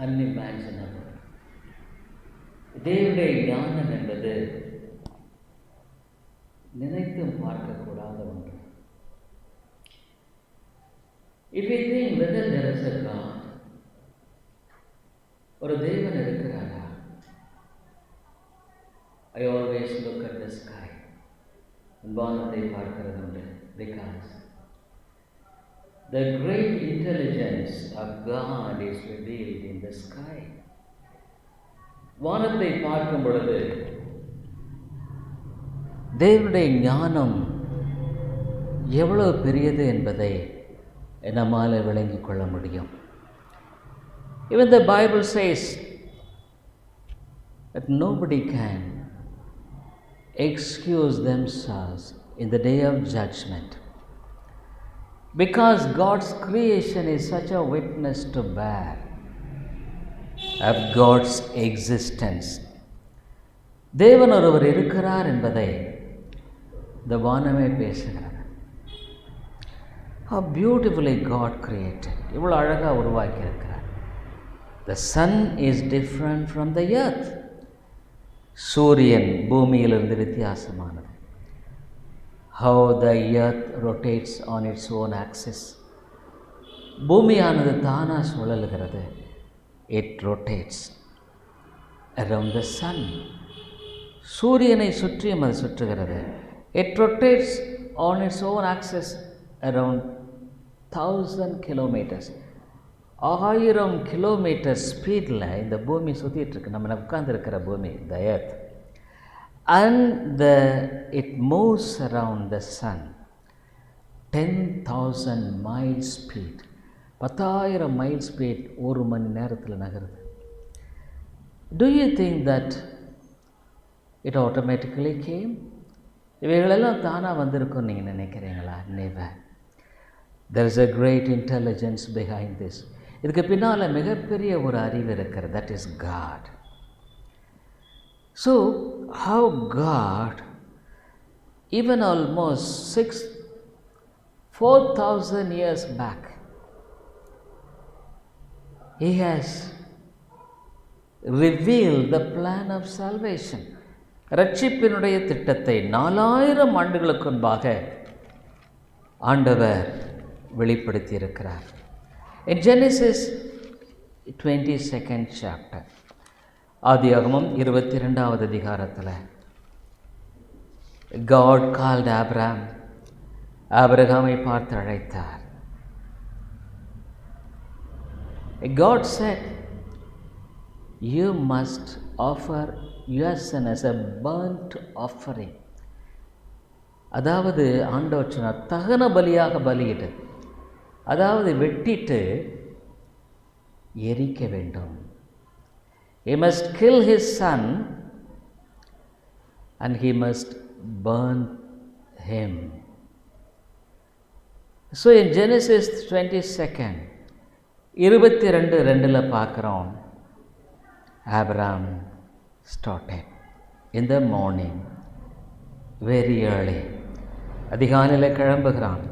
unimaginable. தேவனுடைய ஞானம் என்பது நினைத்தும் பார்க்கக்கூடாத ஒன்று. If we think whether there is a God, ஒரு தேவன் இருக்கிறாரா? I always look at the sky. வானத்தை பார்க்கிறது உண்டு. Because the great intelligence of God is revealed in the sky. வானத்தை பார்க்கும் பொழுது தேவனுடைய ஞானம் எவ்வளவு பெரியது என்பதை நம்மால் விளங்கிக் கொள்ள முடியும். Even the Bible says that nobody can excuse themselves in the day of judgment, because God's creation is such a witness to bear of God's existence. தேவன் ஒருவர் இருக்கிறார் என்பதை இந்த வானமே பேசுகிறது. How beautifully God created. இவ்வளோ அழகாக உருவாக்கியிருக்கிறார். The sun is different from the earth. சூரியன் பூமியிலிருந்து வித்தியாசமானது. How the earth rotates on its own axis. பூமியானது தானாக சுழலுகிறது. It rotates around the sun. சூரியனை சுற்றியும் அது சுற்றுகிறது. It rotates on its own axis around 1000 kilometers. 1000 kilometre ஸ்பீடில் இந்த பூமி சுற்றிட்டுருக்கு. நம்ம உட்கார்ந்துருக்கிற பூமி, the earth. And it moves around the sun 10,000 miles speed. 10,000 mile speed ஒரு மணி நேரத்தில் நகருது. Do you think that it automatically came? இவைகளெல்லாம் தானாக வந்திருக்குன்னு நீங்கள் நினைக்கிறீங்களா? Never. There is a great intelligence behind this. இதுக்கு பின்னால் மிகப்பெரிய ஒரு அறிவு இருக்கிறது. That is God. So how God, even almost 4,000 years back, He has revealed the plan of salvation. ரட்சிப்பினுடைய திட்டத்தை 4000 ஆண்டுகளுக்கு முன்பாக ஆண்டவர் வெளிப்படுத்தி இருக்கிறார். In Genesis 22nd chapter, ஆதியாகமம் 22வது அதிகாரத்தில், God called Abraham. ஆபிரகாமை பார்த்து அழைத்தார். God said, you must offer your son as a burnt offering. அதாவது ஆண்டவர் சொன்னார், தகன பலியாக பலியிடு. அதாவது வெட்டிட்டு எரிக்க வேண்டும். He must kill his son and he must burn him. So in Genesis 22nd 22:2 பார்க்குறோம், Abraham started in the morning very early. அதிகாலையில் கிளம்புகிறான்.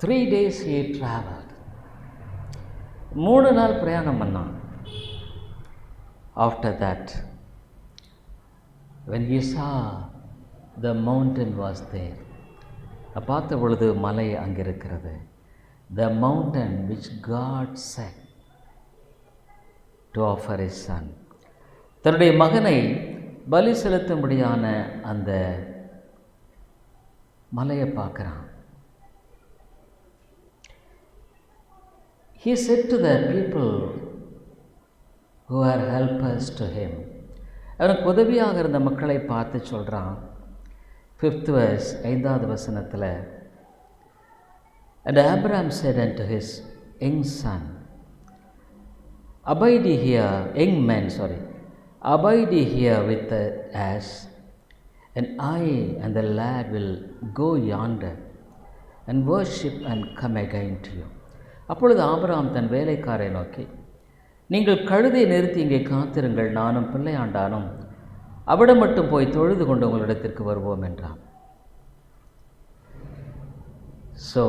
3 days he traveled. 3 நாள் பிரயாணம் பண்ணான். After that, when he saw the mountain was there, பார்த்த பொழுது மலை அங்கே இருக்கிறது. The mountain which God said to offer his son. தன்னுடைய மகனை பலி செலுத்தும்படியான அந்த மலையை பார்க்குறான். He said to the people who are helpers to him, அவனுக்கு உதவியாக இருந்த மக்களை பார்த்து சொல்கிறான். 5th verse 5வது வசனத்தில், and Abraham said unto his young son, abide here, abide here with us, and I and the lad will go yonder and worship and come again to you. அப்பொழுது Abraham தன் வேலைக்காரை நோக்கி, நீங்கள் கழுதை நிறுத்தி இங்கே காத்திருங்கள், நானும் பிள்ளையாண்டானும் அவிடம் மட்டும் போய் தொழுது கொண்டு உங்களிடத்திற்கு வருவோம் என்றான். So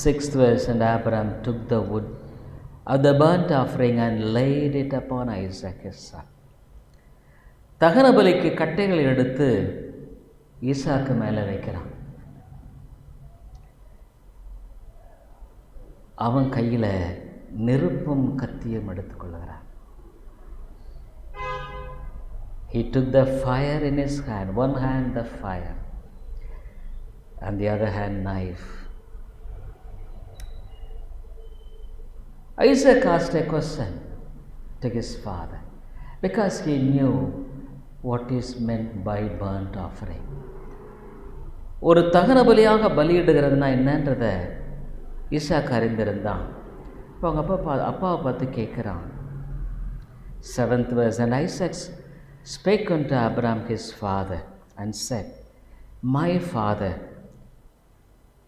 6th verse, and Abraham took the wood of the burnt offering and laid it upon Isaac his son. தகன பலிக்கு கட்டைகளை எடுத்து ஈசாக்கு மேலே வைக்கிறான். அவன் கையில் நெருப்பும் கத்தியும் எடுத்துக்கொள்கிறான். He took the fire in his hand, one hand the fire and the other hand knife. Isaac asked a question to his father because he knew what is meant by burnt offering. ஒரு தகன பலியாக பலியிடுகிறதுனா என்னன்றத ஈசாக்கு அறிந்திருந்தான். இப்போ அவங்க அப்பாவை பார்த்து கேட்குறான். 7th verse, and Isaac spake unto Abraham his father and said, My father.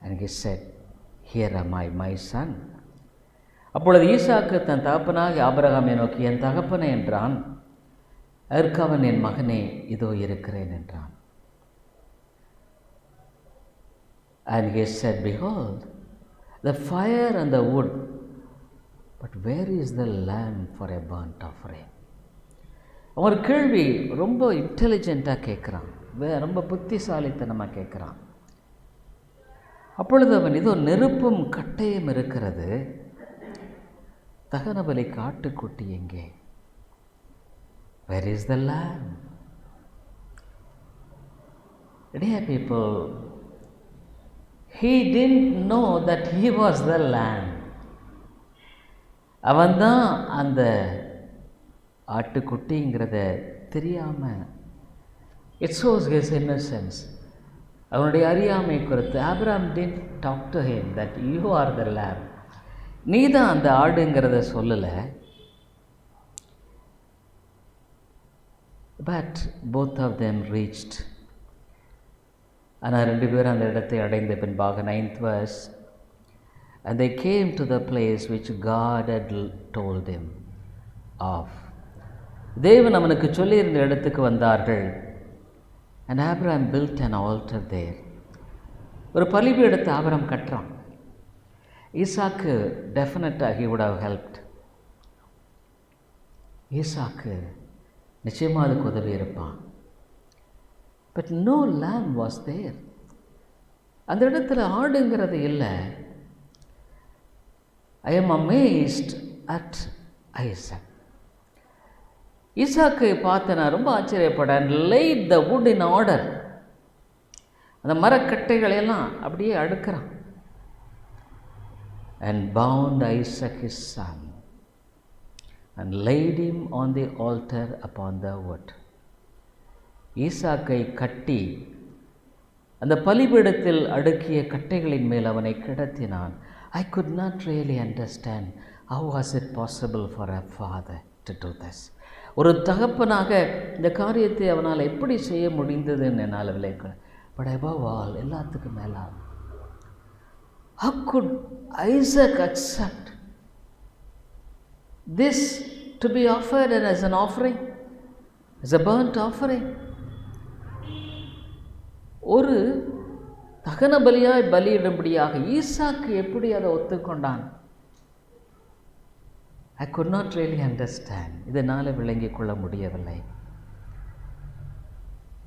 And he said, Here am I, my son. அப்பொழுது ஈசாக்கு தன் தகப்பனாக ஆபிரகாமை நோக்கி, என் தகப்பனே என்றான். அதற்கு அவன், என் மகனே, இதோ இருக்கிறேன் என்றான். And he said, Behold, the fire and the wood, but where is the lamb for a burnt offering? அவன் கேள்வி ரொம்ப இன்டெலிஜென்ட்டாக கேட்குறான், ரொம்ப புத்திசாலித்தனமாக கேட்குறான். அப்பொழுது அவன், இதோ நெருப்பும் கட்டையும் இருக்கிறது, தகன பலி காட்டுக்குட்டி எங்கே? Where is the lamb? Dear people, he didn't know that he was the lamb. அவன்தான் அந்த ஆட்டுக்குட்டிங்கிறத தெரியாமல், இட் ஷோஸ் ஹிஸ் இன்னசென்ஸ், அவனுடைய அறியாமை குறித்து. Abraham didn't talk to him that you are the lamb. நீ தான் அந்த ஆடுங்கிறத சொல்லலை. But both of them reached. ஆனால் 2 பேரும் அந்த இடத்தை அடைந்த பின்பாக 9th verse, and they came to the place which God had told him of. தேவன் அவனுக்கு சொல்லியிருந்த இடத்துக்கு வந்தார்கள். And Abraham built an altar there. ஒரு பலிபீடத்தை ஆபிரகாம் கட்டுறான். ஈசாக்கு டெஃபினட்டாக he would have helped. ஈசாக்கு நிச்சயமாக அதுக்கு உதவி இருப்பான். But no lamb was there. அந்த இடத்துல ஆடுங்கிறது இல்லை. I am amazed at Isaac. ஈசாக்கு பார்த்து நான் ரொம்ப ஆச்சரியப்பட்டேன். laid the wood in order. அந்த மரக்கட்டைகளெல்லாம் அப்படியே அடுக்கிறான். And bound Isaac his son and laid him on the altar upon the wood. ஈசாக்கை கட்டி அந்த பலிபீடத்தில் அடுக்கிய கட்டைகளின் மேல் அவனை கிடத்தினான். I could not really understand how was it possible for a father to do this. ஒரு தகப்பனாக இந்த காரியத்தை அவனால் எப்படி செய்ய முடிந்ததுன்னு என்னால் விளைக்க. பட் above all, எல்லாத்துக்கும் மேலாக, how could Isaac accept this to be offered as an offering, as a burnt offering? ஒரு தகன பலியாய் பலியிடும்படியாக ஈசாக்கு எப்படி அதை ஒத்துக்கொண்டான்? I could not really understand. இதனால் விளங்கிக் கொள்ள முடியவில்லை.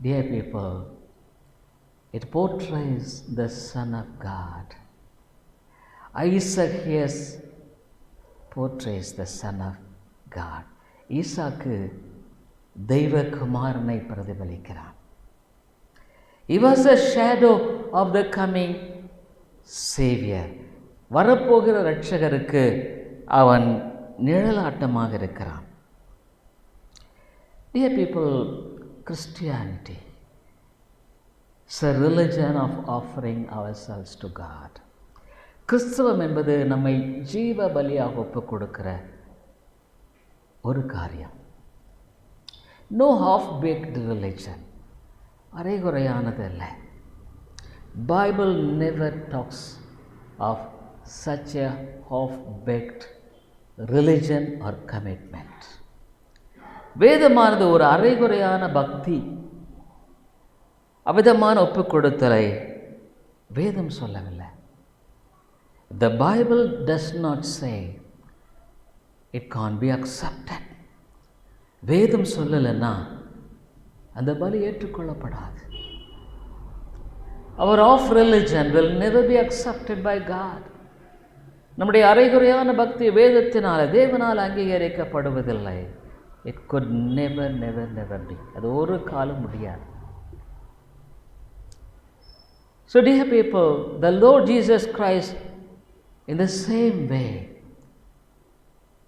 Dear people, it portrays the Son of God. Isaac here portrays the Son of God. Isaac தெய்வகுமாரனை பிரதிபலிக்கிறான். He was a shadow of the coming Savior. வரப்போகிற இரட்சகருக்கு அவன் நிழலாட்டமாக இருக்கிறான். Dear people, Christianity is a religion of offering ourselves to God. கிறிஸ்தவம் என்பது நம்மை ஜீவ பலியாக ஒப்பு கொடுக்கிற ஒரு காரியம். No half-baked religion. அரைகுறையானது இல்லை. Bible never talks of such a half-baked religion or commitment. வேதமானது ஒரு அரைகுறையான பக்தி, அவிதமான ஒப்பு கொடுத்தலை வேதம் சொல்லவில்லை. The Bible does not say it can't be accepted. வேதம் சொல்லலைன்னா அந்த பலி ஏற்றுக்கொள்ளப்படாது. Our off religion will never be accepted by God. நம்முடைய அரைகுறையான பக்தி வேதத்தினால் தேவனால் அங்கீகரிக்கப்படுவதில்லை. It could never be. அது ஒரு காலம் முடியாது. So dear people, the Lord Jesus Christ, in the same way,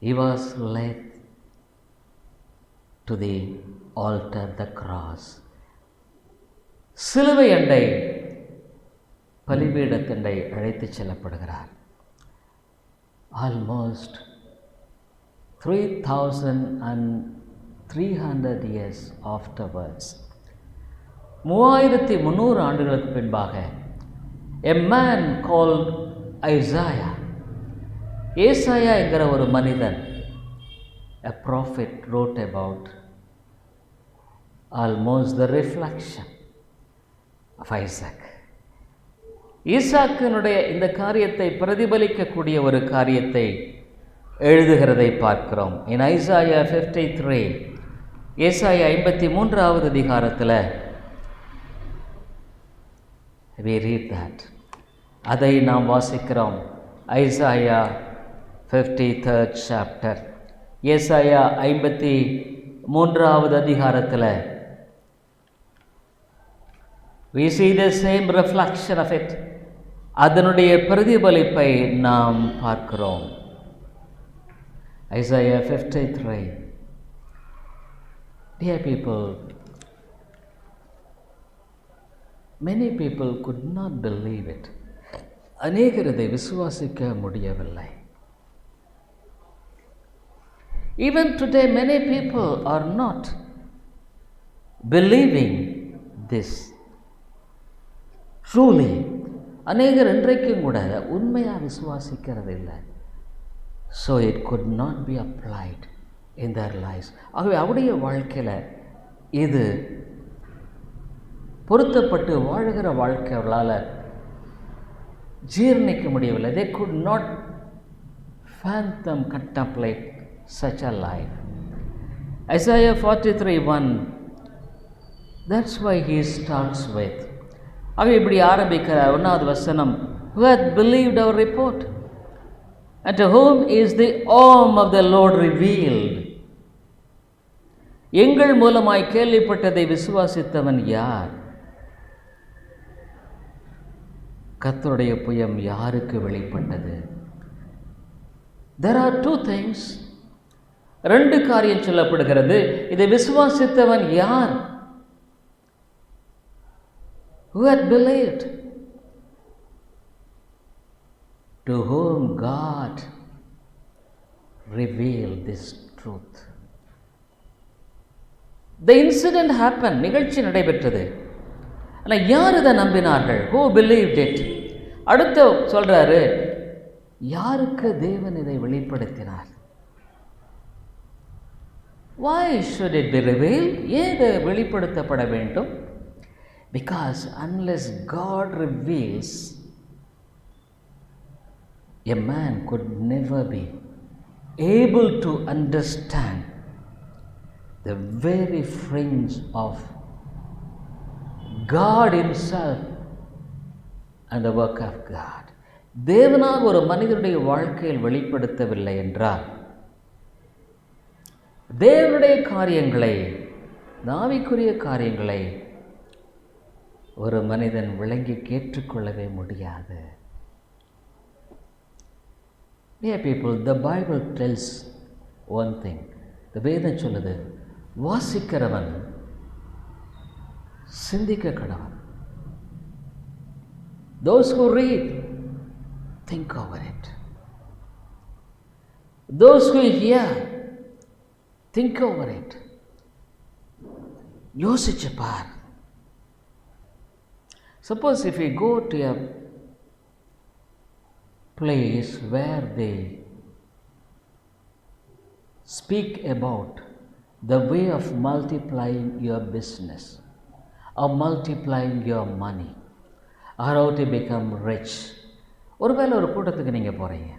He was led to the altar, the cross. சிலுவை அண்டை பலிபீடத்தண்டை அழைத்து செல்லப்படுகிறார். Almost 3,300 years afterwards, 3,300 ஆண்டுகளுக்கு பின்பாக, a man called Isaiah, ஏசாயா என்கிற ஒரு மனிதன், a prophet, wrote about almost the reflection of Isaac. ஈசாக்கினுடைய இந்த காரியத்தை பிரதிபலிக்கக்கூடிய ஒரு காரியத்தை எழுதுகிறதை பார்க்கிறோம். In Isaiah 53, ஏசாயா 53வது அதிகாரத்தில் we read that. அதை நாம் வாசிக்கிறோம். Isaiah 53rd chapter, ஏசாயா 53வது அதிகாரத்தில் we see the same reflection of it. அதனுடைய பிரதிபலிப்பை நாம் பார்க்கிறோம். Isaiah 53. Dear people, many people could not believe it. அநேகர் இதை விசுவாசிக்க முடியவில்லை. Even today many people are not believing this. Truly, அநேகர் இன்றைக்கும் கூட உண்மையாக விசுவாசிக்கிறது இல்லை. So it could not be applied in their lives. ஆகவே அவருடைய வாழ்க்கையில் இது பொருத்தப்பட்டு வாழ்கிற வாழ்க்கை அவர்களால் ஜீர்ணிக்க முடியவில்லை. They could not fathom, contemplate such a life. Isaiah 43:1, that's why he starts with, ஆகவே இப்படி ஆரம்பிக்கிற 1வது வசனம், who hath believed our report, and to whom is the arm of the Lord revealed. எங்கள் மூலமாய் கேள்விப்பட்டதை விசுவாசித்தவன் யார்? கர்த்தருடைய புயம் யாருக்கு வெளிப்பட்டது? There are two things. 2 காரியம் சொல்லப்படுகிறது. இதை விசுவாசித்தவன் யார்? Who had believed? To whom God revealed this truth. The incident happened. நிகழ்ச்சி நடைபெற்றது. ஆனால் யார் இதை நம்பினார்கள்? Who believed it? அடுத்து சொல்றாரு, யாருக்கு தேவன் இதை வெளிப்படுத்தினார்? Why should it be revealed? ஏன் இது வெளிப்படுத்தப்பட வேண்டும்? Because unless God reveals, a man could never be able to understand the very fringe of God Himself and the work of God. தேவனாக ஒரு மனிதனுடைய வாழ்க்கையில் வெளிப்படுத்தவில்லை என்றால், தேவனுடைய காரியங்களை, ஆவிக்குரிய காரியங்களை ஒரு மனிதன் விளங்கி கேட்டுக்கொள்ளவே முடியாது. Dear people, the Bible tells one thing. The வேதம் சொல்லுது, வாசிக்கிறவன் சிந்திக்க கடவன். Those who read, think over it. Those who hear, think over it. யோசிச்சு பார். Suppose if we go to a place where they speak about the way of multiplying your business or multiplying your money or how to become rich, ஒருவேளை ஒரு கூட்டத்துக்கு நீங்கள் போகிறீங்க.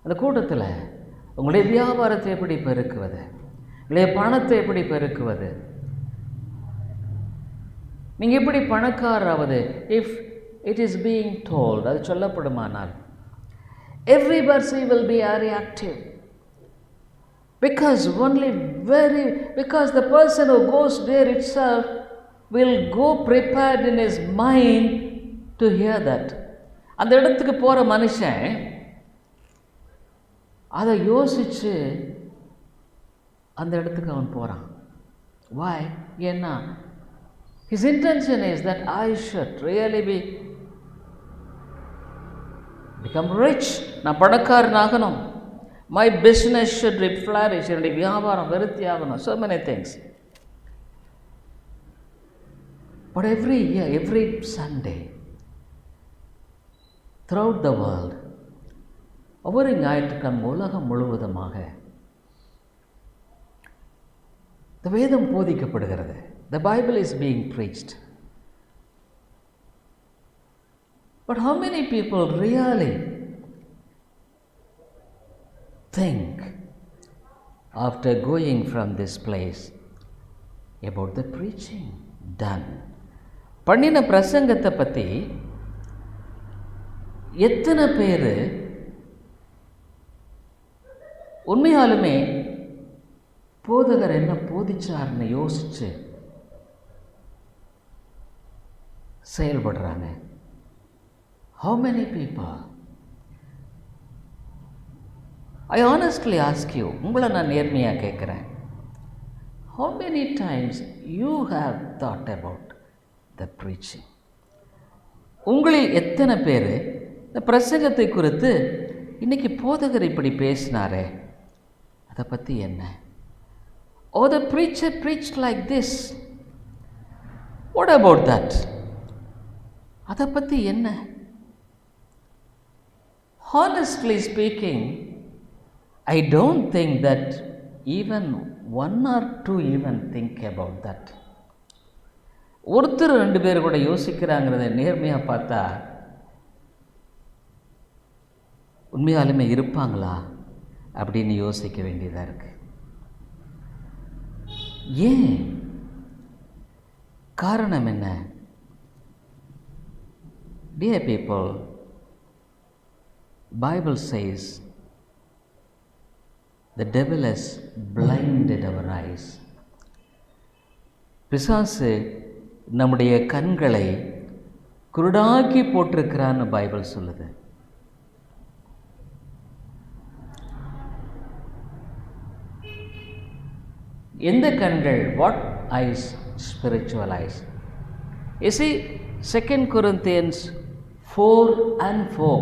அந்த கூட்டத்தில் உங்களுடைய வியாபாரத்தை எப்படி பெருக்குவது, உங்களுடைய பணத்தை எப்படி பெருக்குவது, நீங்கள் எப்படி பணக்காராவது, if it is being told, அது சொல்லப்படுமானால் everybody will be very active, because the person who goes there itself will go prepared in his mind to hear that. அந்த இடத்துக்கு போகிற மனுஷன் அதை யோசித்து அந்த இடத்துக்கு அவன் போகிறான். why? ஏன்னா his intention is that I should really become rich. நான் பணக்காரனாகணும். my business should flourish. என்னுடைய வியாபாரம் விருத்தி ஆகணும். so many things. but every year, every Sunday, throughout the world, ஒவ்வொரு ஞாயிற்றுக்கிழமை உலகம் முழுவதுமாக இந்த வேதம் போதிக்கப்படுகிறது. The Bible is being preached. But how many people really think after going from this place about the preaching done? பண்ணின பிரசங்கத்தை பற்றி எத்தனை பேர் உண்மையாலுமே போதகர் என்ன போதிச்சார்னு யோசிச்சு செயல்படுறாங்க? How many people? I honestly ask you, உங்களை நான் நேர்மையாக கேட்குறேன், how many times you have thought about the preaching? உங்களில் எத்தனை பேர் இந்த பிரசங்கத்தை குறித்து இன்றைக்கி போதகர் இப்படி பேசினாரே அதை பற்றி என்ன? Oh, the preacher preached like this. What about that? அதை பற்றி என்ன? Honestly speaking, I don't think that even one or two even think about that. ஒருத்தர் ரெண்டு பேர் கூட யோசிக்கிறாங்கிறத நேர்மையாக பார்த்தா உண்மையாலுமே இருப்பாங்களா அப்படின்னு யோசிக்க வேண்டியதாக இருக்குது. ஏன்? காரணம் என்ன? Dear people, Bible says the devil has blinded our eyes. பிசாசு நம்முடைய கண்களை குருடாக்கி போட்டிருக்கிறான்னு பைபிள் சொல்லுது. எந்த கண்கள்? What eyes? Spiritual eyes. You see, 2 Corinthians 4:4,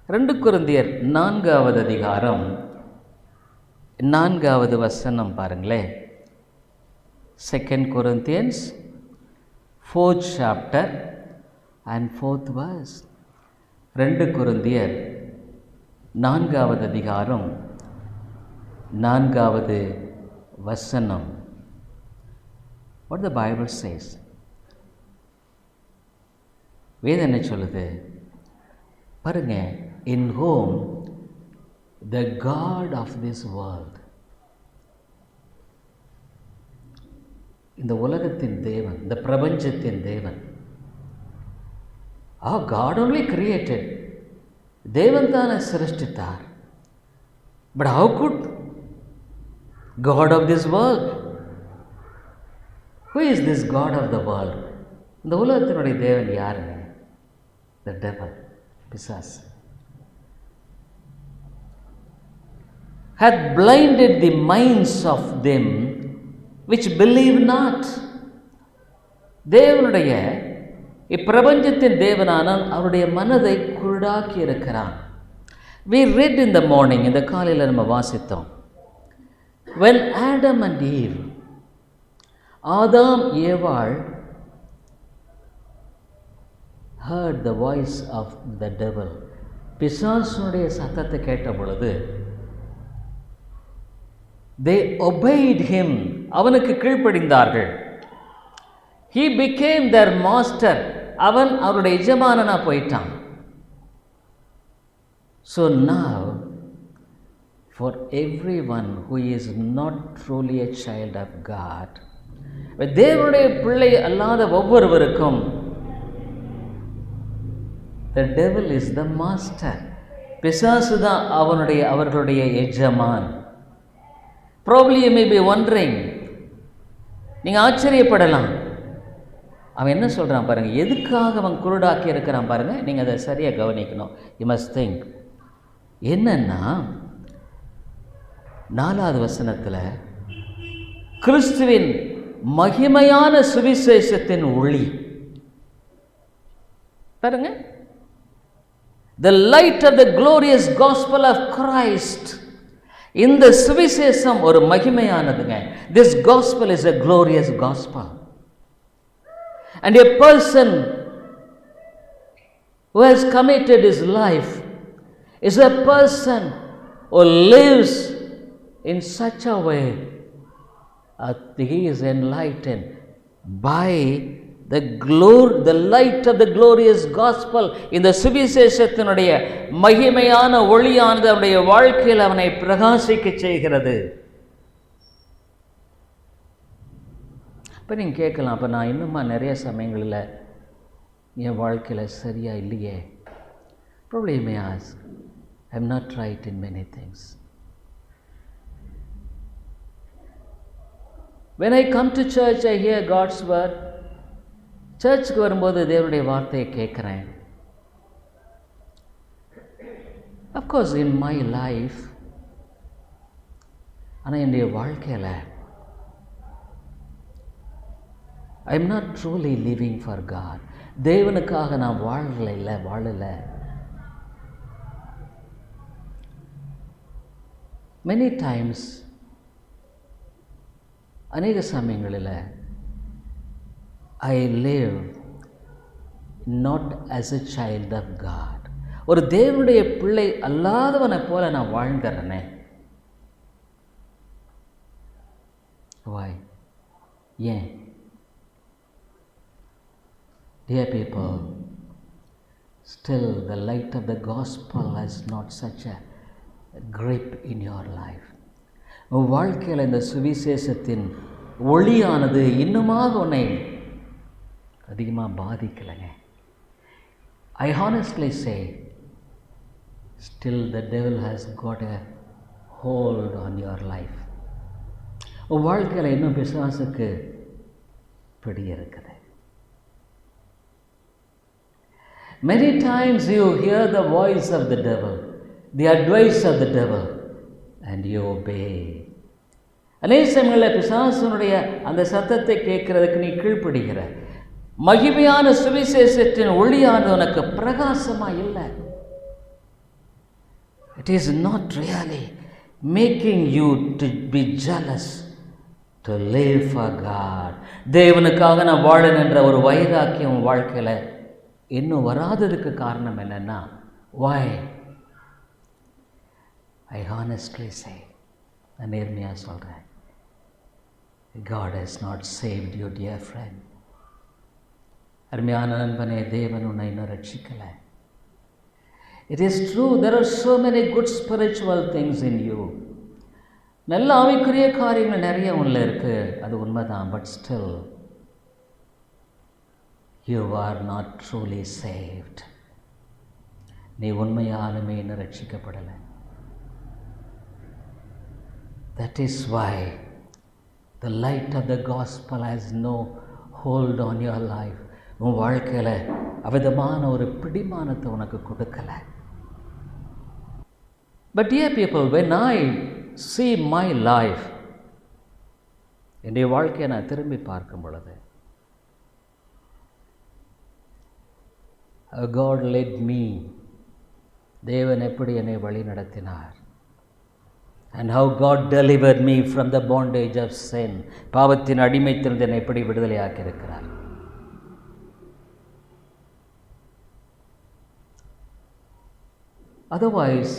2 கொரிந்தியர் 4வது அதிகாரம் 4வது வசனம் பாருங்களேன். 2 Corinthians 4th chapter and 4th verse. 2 கொரிந்தியர் 4வது அதிகாரம் 4வது வசனம். What the Bible says? வேதம் என்ன சொல்லுது பாருங்க. In whom the God of this world, இந்த உலகத்தின் தேவன், இந்த பிரபஞ்சத்தின் தேவன், God only created, தேவன் தானே சிருஷ்டித்தார். But how could God of this world? Who is this God of the world? இந்த உலகத்தினுடைய தேவன் யாருங்க? The devil, பிசாசு. Hath blinded the minds of them which believe not. தேவனுடைய இப்பிரபஞ்சத்தின் தேவனானால் அவருடைய மனதை குருடாக்கி இருக்கிறான். We read in the morning, இந்த காலையில் நம்ம வாசித்தோம். When Adam and Eve, ஆதாம் ஏவாள், heard the voice of the devil, பிசாசுடைய சத்தத்தை கேட்ட பொழுது, they obeyed him, அவனுக்கு கீழ்ப்படிந்தார்கள். He became their master, அவன் அவருடைய எஜமானனா போயிட்டான். So now, for everyone who is not truly a child of God, தேவனுடைய பிள்ளை அல்லாத ஒவ்வொருவருக்கும் the devil is the master. பிசாசு தான் அவர்களுடைய எஜமான். Probably you may be wondering, நீங்கள் ஆச்சரியப்படலாம், அவன் என்ன சொல்கிறான் பாருங்கள், எதுக்காக அவன் குருடாக்கி இருக்கிறான் பாருங்கள். நீங்கள் அதை சரியாக கவனிக்கணும். You must think. என்னன்னா 4வது வசனத்தில் கிறிஸ்துவின் மகிமையான சுவிசேஷத்தின் ஒளி பாருங்க, the light of the glorious gospel of Christ. இந்த சுவிசேஷம் ஒரு மகிமையானதுங்க. This gospel is a glorious gospel. And a person who has committed his life is a person who lives in such a way that he is enlightened by the light of the glorious gospel. இந்த சுவிசேஷத்தினுடைய மகிமையான ஒளியானது அவனுடைய வாழ்க்கையில் அவனை பிரகாசிக்க செய்கிறது. இப்போ நீங்கள் கேட்கலாம், அப்போ நான் இன்னுமா நிறைய சமயங்களில் என் வாழ்க்கையில் சரியாக இல்லையே? Probably you may ask, I am not right in many things. When I come to church, I hear God's word. சர்ச்சுக்கு வரும்போது தேவனுடைய வார்த்தையை கேட்குறேன். அஃப்கோர்ஸ் இன் மை லைஃப், ஆனால் என்னுடைய வாழ்க்கையில் I am not truly living for God. தேவனுக்காக நான் வாழலை. மெனி டைம்ஸ், அநேக சமயங்களில் I live not as a child of God. ஒரு தேவனுடைய பிள்ளை அல்லாதவனை போல நான் வாழ்ந்துறேனே. Why? ஏன்? Dear people, still the light of the gospel has not such a grip in your life. உன் வாழ்க்கையில் இந்த சுவிசேஷத்தின் ஒளியானது இன்னுமாக உன்னை அதிகமாக பாதிக்கலைங்க. I honestly say, still the devil has got a hold on your life. உன் வாழ்க்கையில் இன்னும் பிசாசுக்கு பிடி இருக்குது. Many times you hear the voice of the devil, the advice of the devil, and you obey. அநேக சமயங்களில் பிசாசுனுடைய அந்த சத்தத்தை கேட்கறதுக்கு நீ கீழ்ப்படுகிற. மகிமையான சுவிசேஷத்தின் ஒளியானது உனக்கு பிரகாசமாக இல்லை. It is not really making you to be jealous, to live for God. தேவனுக்காக நான் வாழணுன்ற ஒரு வைராக்கியம் வாழ்க்கையில் இன்னும் வராததுக்கு காரணம் என்னன்னா, why? I honestly say, நான் நேர்மையாக சொல்கிறேன், God has not saved you, dear friend. அருமையான நண்பனே, தேவன் உன்னை இன்னும் ரட்சிக்கலை. It is true, there are so many good spiritual things in you. நல்ல ஆவிக்குரிய காரியங்கள் நிறைய உள்ள இருக்குது, அது உண்மைதான். But still you are not truly saved. நீ உண்மையாலுமே இன்னும் ரட்சிக்கப்படலை. That is why the light of the gospel has no hold on your life. உன் வாழ்க்கையில் அவிதமான ஒரு பிடிமானத்தை உனக்கு கொடுக்கலை. But dear people, when I see my life, என்னுடைய வாழ்க்கையை நான் திரும்பி பார்க்கும் பொழுது, God led me, தேவன் எப்படி என்னை வழி நடத்தினார், and how God delivered me from the bondage of sin, பாவத்தின் அடிமைத்திலிருந்து என்னை எப்படி விடுதலையாக்கி இருக்கிறார். Otherwise,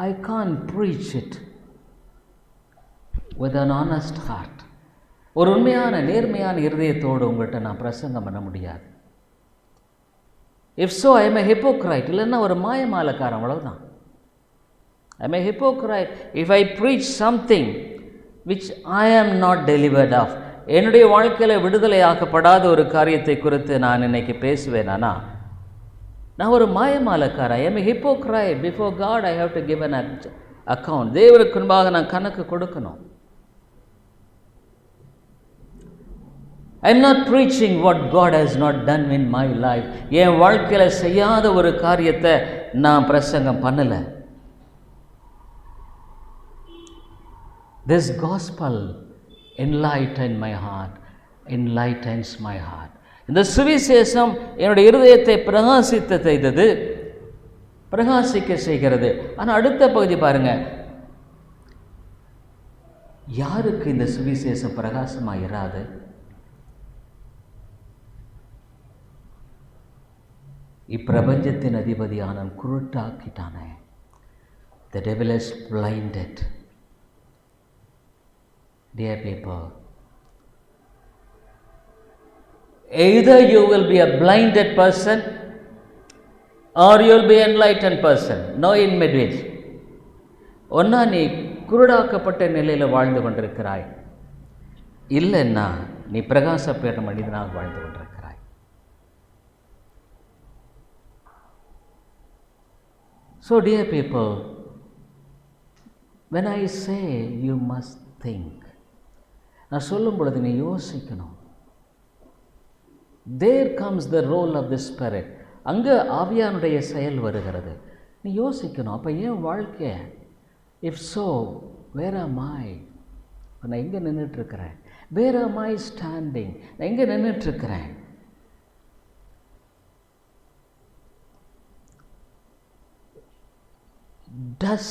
I can't preach it with an honest heart. ஒரு உண்மையான நேர்மையான இருதயத்தோடு உங்கள்கிட்ட நான் பிரசங்கம் பண்ண முடியாது. If so, I am a hypocrite. இல்லைன்னா ஒரு மாயமாலக்காரன், அவ்வளவுதான். I am a hypocrite if I preach something which I am not delivered of. என்னுடைய வாழ்க்கையில் விடுதலையாக்கப்படாத ஒரு காரியத்தை குறித்து நான் இன்னைக்கு பேசுவேனா, நான் ஒரு மாயமாலக்காரன். I am a hypocrite. Before God I have to give an account. தேவனுக்கு முன்பாக நான் கணக்கு கொடுக்கணும். I am not preaching what God has not done in my life. என் வாழ்க்கையில் செய்யாத ஒரு காரியத்தை நான் பிரசங்கம் பண்ணலை. This gospel enlightened my heart, enlightens my heart. இந்த சுவிசேஷம் என்னுடைய இருதயத்தை பிரகாசிக்க செய்தது, பிரகாசிக்க செய்கிறது. ஆனால் அடுத்த பகுதி பாருங்க, யாருக்கு இந்த சுவிசேஷம் பிரகாசமாக இராது? இப்பிரபஞ்சத்தின் அதிபதியான குருட்டாக்கிட்டானே. The devil is blinded. Dear people, either you will be a blinded person or you will be enlightened person. No in between. ஒன்னா நீ குருடாக்கப்பட்ட நிலையில் வாழ்ந்து கொண்டிருக்கிறாய், இல்லைன்னா நீ பிரகாசப்பேற்ற மனிதனாக வாழ்ந்து கொண்டிருக்கிறாய். So dear people, when I say you must think, நான் சொல்லும் பொழுது நீ யோசிக்கணும். There comes the role of the Spirit. அங்கே ஆவியானுடைய செயல் வருகிறது. நீ யோசிக்கணும், அப்போ ஏன் வாழ்க்கை? If so, where am I? நான் எங்கே நின்றுட்டுருக்கிறேன்? Where am I standing? நான் எங்கே நின்றுட்டுருக்கிறேன்? Does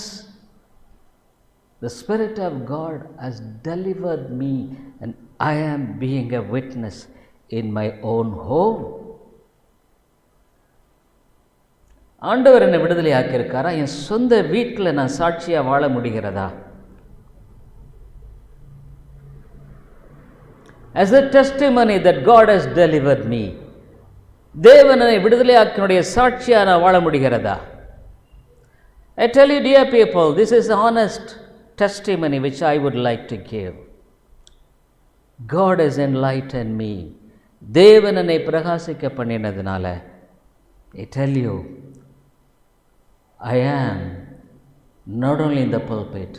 the Spirit of God has delivered me and I am being a witness in my own home? ஆண்டவர் என்னை விடுதலை ஆக்கியிருக்காரா? என் சொந்த வீட்டில் நான் சாட்சியாக வாழ முடிகிறதா? As a testimony that God has delivered me, தேவன் என்னை விடுதலை ஆக்கினுடைய சாட்சியாக நான் வாழ முடிகிறதா? I tell you, dear people, this is honest testimony which I would like to give. God has enlightened me. தேவன் என்னை பிரகாசிக்க பண்ணினதுனால, I tell you, I am not only in the pulpit,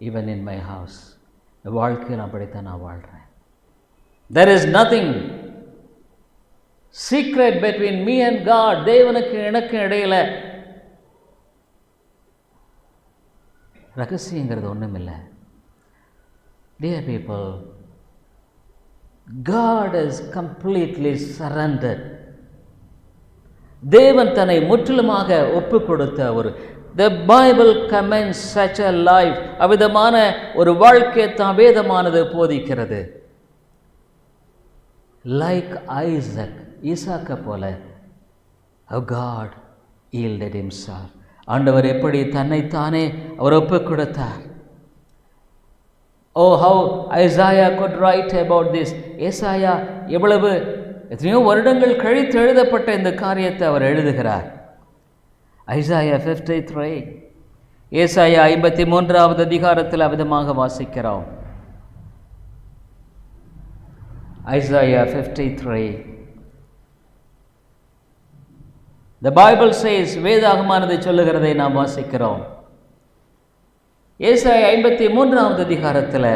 even in my house. வாழ்க்கையில் அப்படித்தான் நான் வாழ்கிறேன். There is nothing secret between me and God. தேவனுக்கு எனக்கு இடையில் ரகசியங்கிறது ஒன்றும் இல்லை. Dear people, God is completely surrendered. தேவன் தன்னை முற்றிலுமாக ஒப்பு கொடுத்த ஒரு The Bible commends such a life. அவ்விதமான ஒரு வாழ்க்கையை தான் வேதமானது போதிக்கிறது. Like Isaac, ஈசாக்கை போல, how God yielded himself. ஆண்டவர் எப்படி தன்னைத்தானே அவர் ஒப்பு கொடுத்தார். Oh, how Isaiah could write about this. ஏசாயா எவ்வளவு எத்தனையோ வருடங்கள் கழித்து எழுதப்பட்ட இந்த காரியத்தை அவர் எழுதுகிறார். Isaiah 53, ஏசாயா 53வது அதிகாரத்தில் அவ்விதமாக வாசிக்கிறோம். Isaiah 53. The Bible says, வேதாகமானது சொல்லுகிறதை நாம் வாசிக்கிறோம். ஏசாயா 53வது அதிகாரத்தில்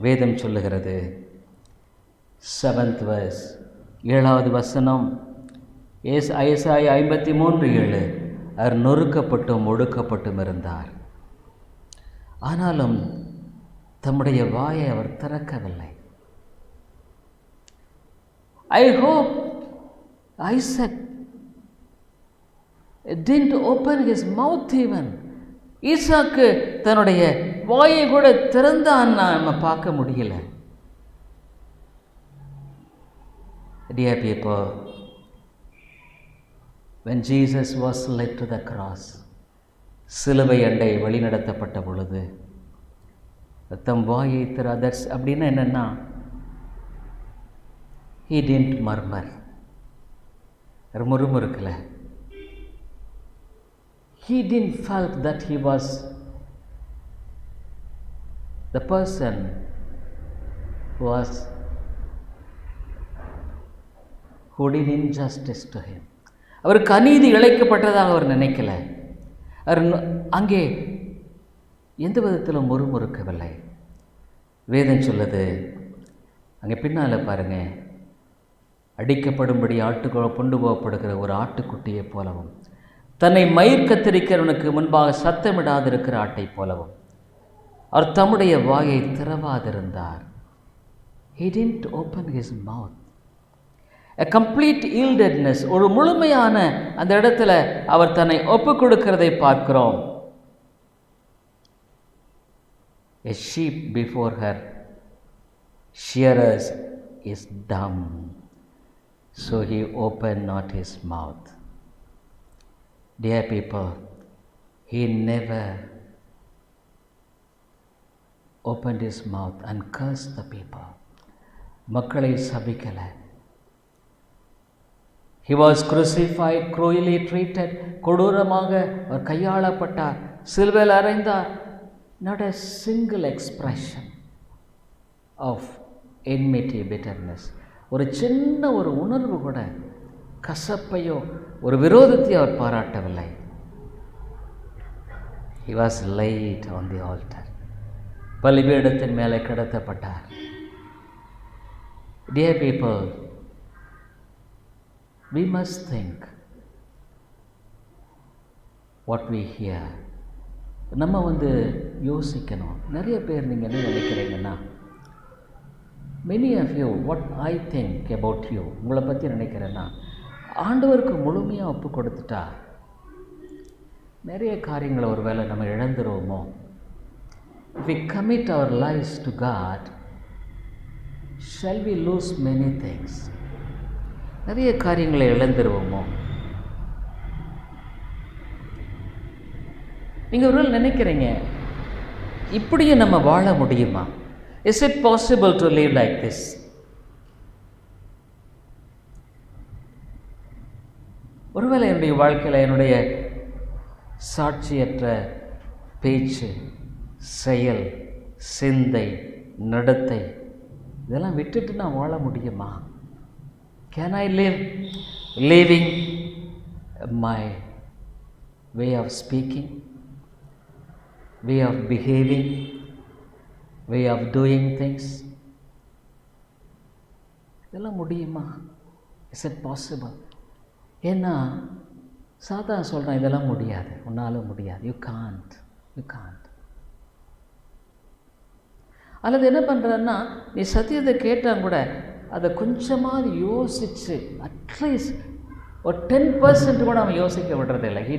வேதம் சொல்லுகிறது, 7th verse, 7வது வசனம். ஏசாயா 53:7, அவர் நொறுக்கப்பட்டும் ஒடுக்கப்பட்டும் இருந்தார், ஆனாலும் தம்முடைய வாயை அவர் திறக்கவில்லை. I hope Isaac didn't open his mouth even. ஈசாக்கு தன்னுடைய வாயை கூட திறந்தான் நம்ம பார்க்க முடியல. Dear people, when Jesus was led to the cross, சிலுவை அண்டை வழிநடத்தப்பட்ட பொழுது தம் வாயை திற, அப்படின்னா என்னன்னா, He didn't murmur. முறுமுறுக்கல. He didn't felt that he was the person who did injustice to him. அவருக்கு அநீதி இழைக்கப்பட்டதாக அவர் நினைக்கல. அவர் அங்கே எந்த விதத்திலும் முறுமுறுக்கவில்லை. வேதம் சொல்லுது, அங்கே பின்னால் பாருங்க, அடிக்கப்படும்படி கொண்டு போகப்படுகிற ஒரு ஆட்டுக்குட்டியை போலவும், தன்னை மயிர் கத்திரிக்கிறவனுக்கு முன்பாக சத்தமிடாதிருக்கிற ஆட்டை போலவும் அவர் தம்முடைய வாயை திறவாதிருந்தார். He didn't open his mouth. A complete yieldedness, ஒரு முழுமையான அந்த இடத்துல அவர் தன்னை ஒப்பு கொடுக்கிறதை பார்க்கிறோம். A sheep before her shearers is dumb, so he opened not his mouth. Dear people, he never opened his mouth and cursed the people. மக்களை சபிக்கல. He was crucified, cruelly treated, கொடூரமாக அவர் கையாளப்பட்டார், சிலுவையில் அறைந்தார். Not a single expression of enmity, bitterness. ஒரு சின்ன ஒரு உணர்வு கூட, கசப்பையோ ஒரு விரோதத்தையோ அவர் பாராட்டவில்லை. He was laid on the altar. பலிபீடத்தின் மேலே கிடத்தப்பட்டார். Dear people, we must think what we hear. நம்ம யோசிக்கணும். நிறைய பேர் நீங்கள் என்ன நினைக்கிறீங்கன்னா, many of you, what I think about you, உங்களை பற்றி நினைக்கிறேன்னா, ஆண்டவருக்கு முழுமையாக ஒப்பு கொடுத்துட்டா நிறைய காரியங்களை ஒரு வேளை நம்ம இழந்துருவோமோ. If we commit our lives to God, shall we lose many things? நிறைய காரியங்களை இழந்துருவோமோ. நீங்கள் ஒரு நாள் நினைக்கிறீங்க, இப்படியும் நம்ம வாழ முடியுமா? Is it possible to live like this? ஒருவேளை என்னுடைய வாழ்க்கையில் என்னுடைய சாட்சியற்ற பேச்சு, செயல், சிந்தை, நடத்தை இதெல்லாம் விட்டுட்டு நான் வாழ முடியுமா? Can I live living my way of speaking, way of behaving, way of doing things? இதெல்லாம் முடியுமா? Is it possible? ஏன்னா சாத்தான் சொல்கிறான், இதெல்லாம் முடியாது, உன்னால் முடியாது, you can't. அல்லது என்ன பண்ணுறான்னா, நீ சத்தியத்தை கேட்டால் கூட அதை கொஞ்சமாவது யோசித்து அட்லீஸ்ட் ஒரு 10% கூட அவன் யோசிக்க விடுறதில்லை. He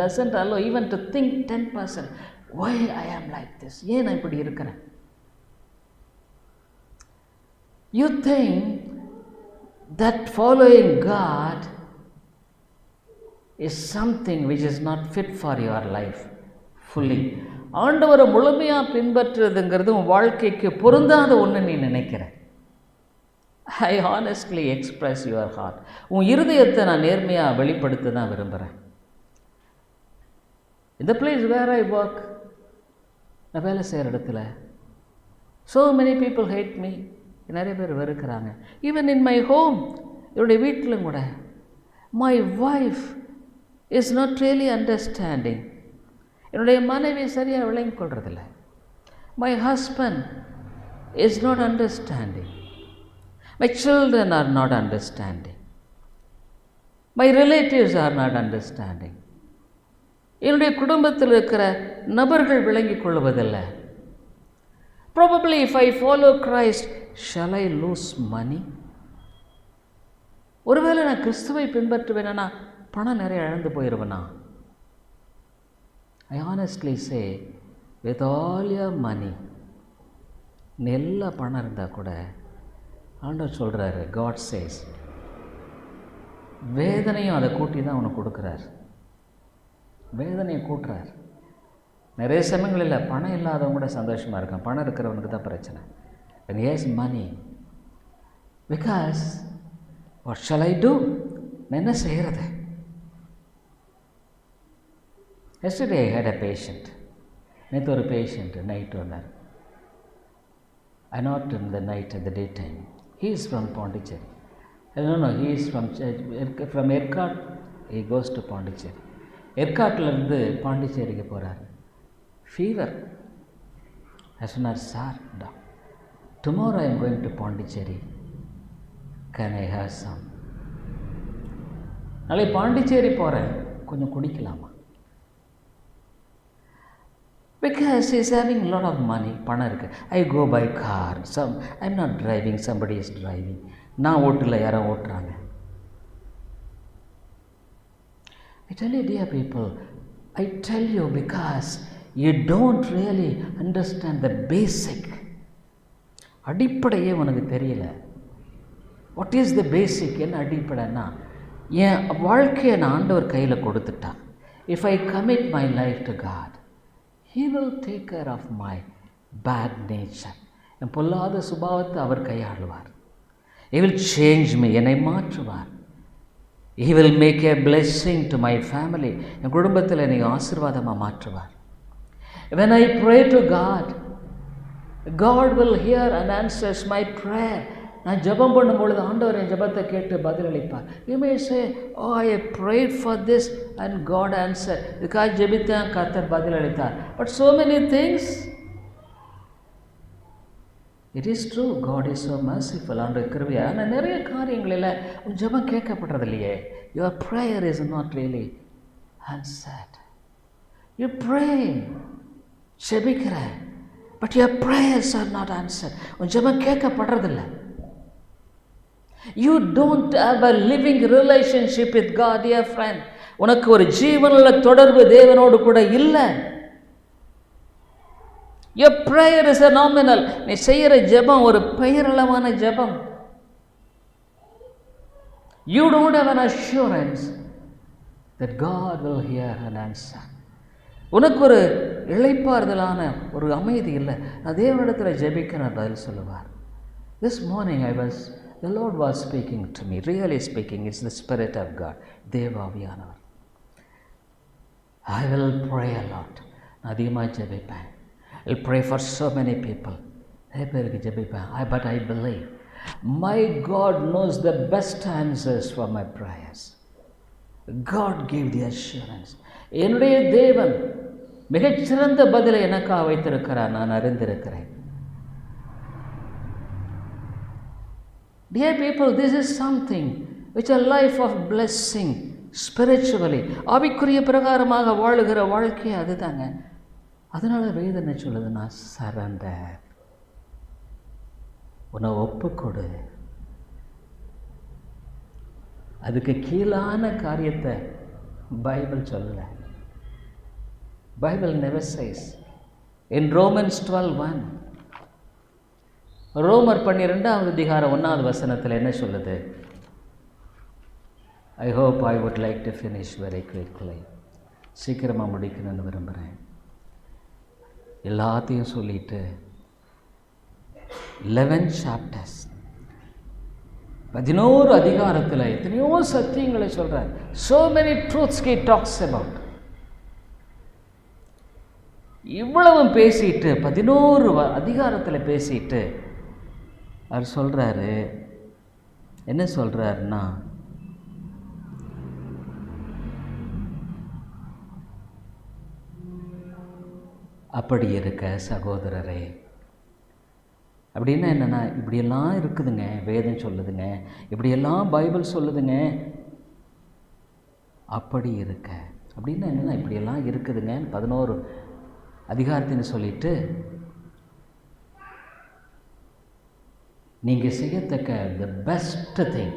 doesn't allow even to think 10%. Why I am like this? ஏன் நான் இப்படி இருக்கிறேன்? You think that following God is something which is not fit for your life fully. ஆண்டவரை முழுமையாக பின்பற்றுறதுங்கிறது உன் வாழ்க்கைக்கு பொருந்தாத ஒன்று நீ நினைக்கிற. I honestly express your heart. உன் இருதயத்தை நான் நேர்மையாக வெளிப்படுத்த தான் விரும்புகிறேன். இந்த பிளேஸ் வேர் ஐ ஒர்க், நான் வேலை செய்கிற இடத்துல so many people hate me. நிறைய பேர் வெறுக்கிறாங்க. ஈவன் இன் மை ஹோம், என்னுடைய வீட்டிலும் கூட my wife is not really understanding. என்னுடைய மனைவி சரியாக விளங்கி கொள்றதில்லை. My husband is not understanding. My children are not understanding. My relatives are not understanding. என்னுடைய குடும்பத்தில் இருக்கிற நபர்கள் விளங்கிக் கொள்வதில்லை. Probably if I follow Christ, shall I lose money? ஒருவேளை நான் கிறிஸ்துவை பின்பற்றுவேனா பணம் நிறைய இழந்து போயிடுவேனா? I honestly say, with all your money, எல்லா பணம் இருந்தால் கூட ஆண்டவர் சொல்கிறாரு, God says, வேதனையும் அதை கூட்டி தான் அவனுக்கு கொடுக்குறார். வேதனையை கூட்டுறார். நிறைய சமயங்களில் பணம் இல்லாதவங்க கூட சந்தோஷமாக இருக்கான், பணம் இருக்கிறவனுக்கு தான் பிரச்சனை. When he has money, Because what shall I do? நான் என்ன செய்கிறது? Yesterday I had a patient. நேற்று ஒரு பேஷண்ட் நைட் வந்தார். I not in the night, at the daytime. He is from Pondicherry. No, he is from Erkat. He goes to Pondicherry. ஏற்காட்டிலேருந்து பாண்டிச்சேரிக்கு போகிறார். Fever. சொன்னார், sir tomorrow I am going to Pondicherry, can I have some? நாளைக்கு பாண்டிச்சேரி போகிறேன், கொஞ்சம் குடிக்கலாமா? Because he is having a lot of money, பணம் இருக்குது. I go by car. I am not driving, somebody is driving. நான் ஓட்டல, யாரோ ஓட்டுறாங்க. I tell you, dear people, I tell you because you don't really understand the basic. அடிப்படையே உனக்கு தெரியல. What is the basic? என்ன அடிப்படைன்னா, என் வாழ்க்கையை நான் ஆண்டவர் கையில் கொடுத்துட்டா. If I commit my life to God, He will take care of my bad nature. என் பொல்லாத சுபாவத்தை அவர் கையாளுவார். He will change me. என்னை மாற்றுவார். He will make a blessing to my family. என் குடும்பத்தில் என்னை ஆசீர்வாதமாக மாற்றுவார். When I pray to God, God will hear and answers my prayer. நான் ஜெபம் பண்ணும்பொழுது ஆண்டவர் என் ஜெபத்தை கேட்டு பதிலளிப்பார். You may say, oh, I prayed for this and God answered. இதுக்காக ஜெபித்தேன், கர்த்தர் பதிலளித்தார். But so many things, it is true, God is so merciful. ஆண்டவர் கிருபையா. ஆனால் நிறைய காரியங்களில் உன் ஜெபம் கேட்கப்படுறது இல்லையே. Your prayer is not really answered. You pray, ஜெபிக்கிற, but your prayers are not answered. உன் ஜெபம் கேட்கப்படுறதில்லை. You don't have a living relationship with God, dear friend. உனக்கு ஒரு ஜீவனுள்ள தொடர்பு தேவனோடு கூட இல்லை. Your prayer is a nominal. நீ செய்கிற ஜெபம் ஒரு பெயரளவான ஜெபம். You don't have an assurance that God will hear and answer. உனக்கு ஒரு இளைப்பாறுதலான ஒரு அமைதி இல்லை. நான் தேவனிடத்தில் ஜெபிக்க நான் பதில் சொல்லுவார். This morning the Lord was speaking to me, really speaking. It's the Spirit of God, தேவாவியானவர். I will pray a lot. நான் அதிகமாக ஜெபிப்பேன். I'll pray for so many people. நிறைய பேருக்கு ஜெபிப்பேன். But I believe my God knows the best answers for my prayers. God gave the assurance. என்னுடைய தேவன் மிகச்சிறந்த பதிலை எனக்காக வைத்திருக்கிறார், நான் அறிந்திருக்கிறேன். Dear people, this is something which a life of blessing spiritually, ஆவிக்குரிய பிரகாரமாக வாழுகிற வாழ்க்கை அதுதாங்க. அதனால வேதம் என்ன சொல்லுது? நான் சரண்டர், உன்னை ஒப்புக்கொடு. அதுக்கு கீழான காரியத்தை பைபிள் சொல்லலை. Bible never says. In Romans 12:1, ரோமர் 12 அதிகாரம் 1வது வசனத்தில் என்ன சொல்லுது? I hope I would like to finish very quickly. சீக்கிரமாக முடிக்கணும்னு விரும்புகிறேன். எல்லாத்தையும் சொல்லிட்டு 11 chapters, 11 அதிகாரத்தில் எத்தனையோ சத்தியங்களை சொல்கிறார். So many truths he talks about. இவ்வளவும் பேசிட்டு 11 அதிகாரத்தில் பேசிட்டு அவர் சொல்கிறாரு, என்ன சொல்கிறாருன்னா, அப்படி இருக்க சகோதரரே, அப்படின்னா என்னென்னா, இப்படியெல்லாம் இருக்குதுங்க, வேதம் சொல்லுதுங்க, இப்படியெல்லாம் பைபிள் சொல்லுதுங்க. அப்படி இருக்க அப்படின்னா என்னென்னா, இப்படியெல்லாம் இருக்குதுங்க 11 அதிகாரத்தின்னு சொல்லிட்டு, நீங்கள் செய்யத்தக்க the best thing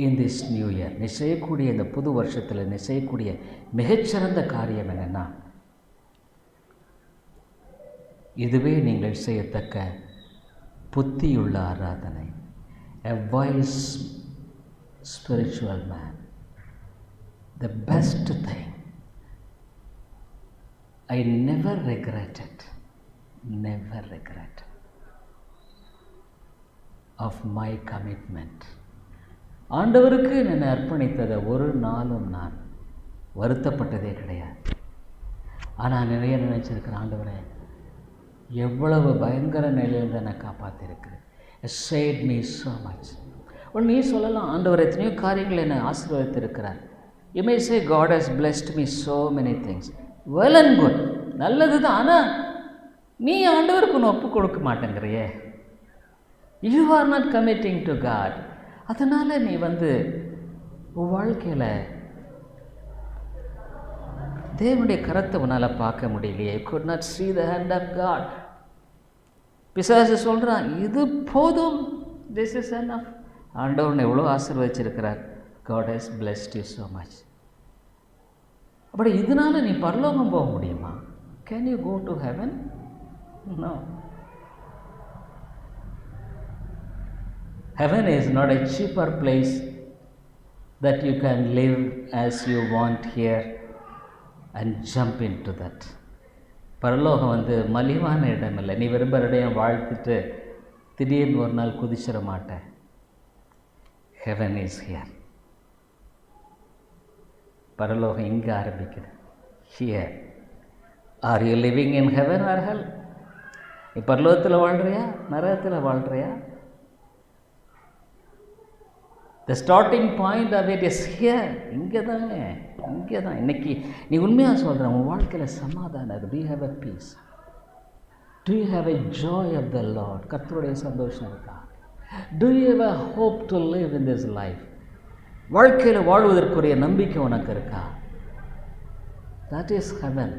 in this new year, நீ செய்யக்கூடிய இந்த புது வருஷத்தில் நீ செய்யக்கூடிய மிகச்சிறந்த காரியம் என்னென்னா, இதுவே நீங்கள் செய்யத்தக்க புத்தியுள்ள ஆராதனை. A wise spiritual man, the best thing. I never regret it. Never regret. Of my commitment. ஆண்டவருக்கு என்னை அர்ப்பணித்ததை ஒரு நாளும் நான் வருத்தப்பட்டதே கிடையாது. ஆனால் நிறைய நினச்சிருக்கிறேன், ஆண்டவரே எவ்வளவு பயங்கர நிலையிலிருந்து என்னை காப்பாற்றிருக்கிறேன். Save me so much. நீ சொல்லலாம், ஆண்டவர் எத்தனையோ காரியங்கள் என்னை ஆசீர்வதித்திருக்கிறார். You may say God has blessed me so many things. Well and good, நல்லது தான். ஆனால் நீ ஆண்டவருக்கு ஒன்று ஒப்பு கொடுக்க மாட்டேங்கிறியே. You are not committing to God. அதனால் நீ உன் வாழ்க்கையில் தேவனுடைய கரத்தை உன்னால் பார்க்க முடியலையே. You could not see the hand of God. பிசாசு சொல்கிறான், இது போதும், this is enough. ஆண்டவன் எவ்வளோ ஆசீர்வதிச்சிருக்கிறார். God has blessed you so much. அப்படி இதனால் நீ பரலோகம் போக முடியுமா? Can you go to heaven? No. Heaven is not a cheaper place that you can live as you want here and jump into that. பரலோகம் மலிவான இடம் இல்லை. நீ விரும்புகிற இடம் வாழ்த்துட்டு திடீர்னு ஒரு நாள் குதிச்சிட மாட்டேன். Heaven is here. பரலோகம் இங்கே ஆரம்பிக்குது. Here. Are you living in heaven or hell? நீ பரலோகத்தில் வாழ்கிறியா, நரகத்தில் வாழ்கிறியா? The starting point of it is here. இங்கே தாங்க, இங்கே தான். இன்றைக்கி நீ உண்மையாக சொல்கிறேன், உன் வாழ்க்கையில் சமாதானம் இருக்குது. Do you have a peace? Do you have a joy of the Lord? கர்த்தருடைய சந்தோஷம் இருக்கா? Do you have a hope to live in this life? வாழ்க்கையில் வாழ்வதற்குரிய நம்பிக்கை உனக்கு இருக்கா? That is heaven.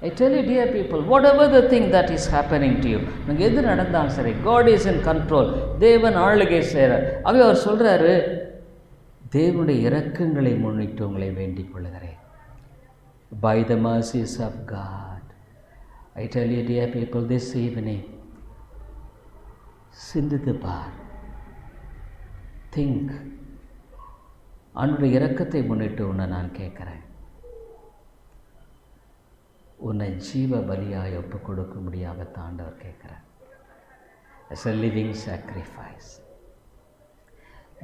I tell you, dear people, whatever the thing that is happening to you, உங்களுக்கு எது நடந்தாலும் சரி, God is in control. தேவன் ஆளுகை செய்கிறார். ஆகவே அவர் சொல்கிறாரு, தேவனுடைய இரக்கங்களை முன்னிட்டு உங்களை வேண்டிக் கொள்கிறேன். By the mercies of God. I tell you, dear people, this evening, சிந்தித்து பார், think. ஆண்டவருடைய இரக்கத்தை முன்னிட்டு உன்னை நான் கேட்குறேன், உன்னை ஜீவ பலியாய் ஒப்பு கொடுக்க முடியாத ஆண்டவர் கேட்குறேன். as a living sacrifice.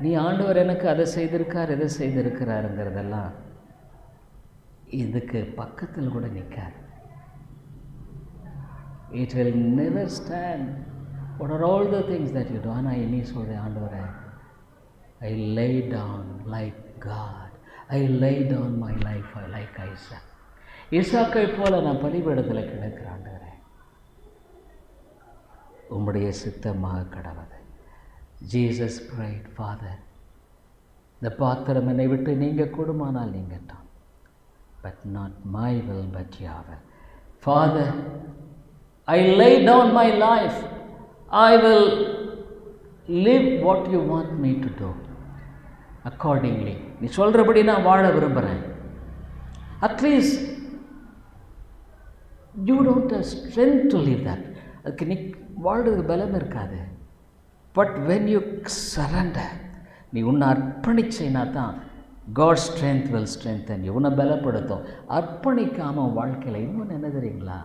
நீ ஆண்டவர் எனக்கு அதை செய்திருக்கார், இதை செய்திருக்கிறாருங்கிறதெல்லாம் இதுக்கு பக்கத்தில் கூட நிற்காது. It will never stand. What are all the things that you do? ஆனால் இனி சொல்கிறேன், ஆண்டவரே, I lay down like God. I lay down my life like Isaac. ஈசாக்கை போல நான் பலிபீடத்தில் கிடக்கிற ஆண்டவரே, உம்முடைய சித்தமாக கடவுது. ஜீசஸ் prayed, Father, இந்த பாத்திரம் என்னை விட்டு நீங்க கூடுமானால் நீங்கட்டும், but not my will but your will. Father, I lay down my life. I will live what you want me to do accordingly. நீ சொல்கிறபடி நான் வாழ விரும்புகிறேன். Atleast you don't have strength to live that. அதுக்கு நீ வாழ்றதுக்கு பலம் இருக்காது. பட் when you surrender, நீ உன்னை அர்ப்பணிச்சேன்னா தான் God strength will strengthen you. உன்னை பலப்படுத்தும். அர்ப்பணிக்காமல் வாழ்க்கையில் இன்னொன்று என்ன தெரியுங்களா?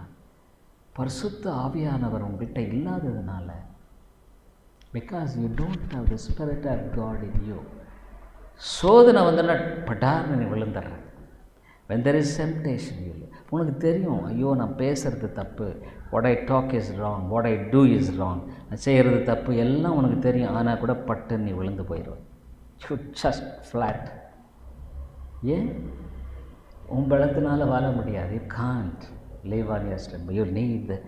பரிசுத்த ஆவியானவர் உங்கள்கிட்ட இல்லாததுனால, because you don't have the spirit of God in you, சோதனை வந்தோன்னா படார்னு நீ விழுந்துடுற. when there is temptation, உனக்கு தெரியும், ஐயோ நான் பேசுகிறது தப்பு, what I talk is wrong, what I do is wrong, நான் செய்கிறது தப்பு எல்லாம் உனக்கு தெரியும். ஆனால் கூட பட்டு நீ விழுந்து போயிடுவேன். You just flat. ஏன்? உன் பலத்தினால வாழ முடியாது. You can't live on your strength. You need the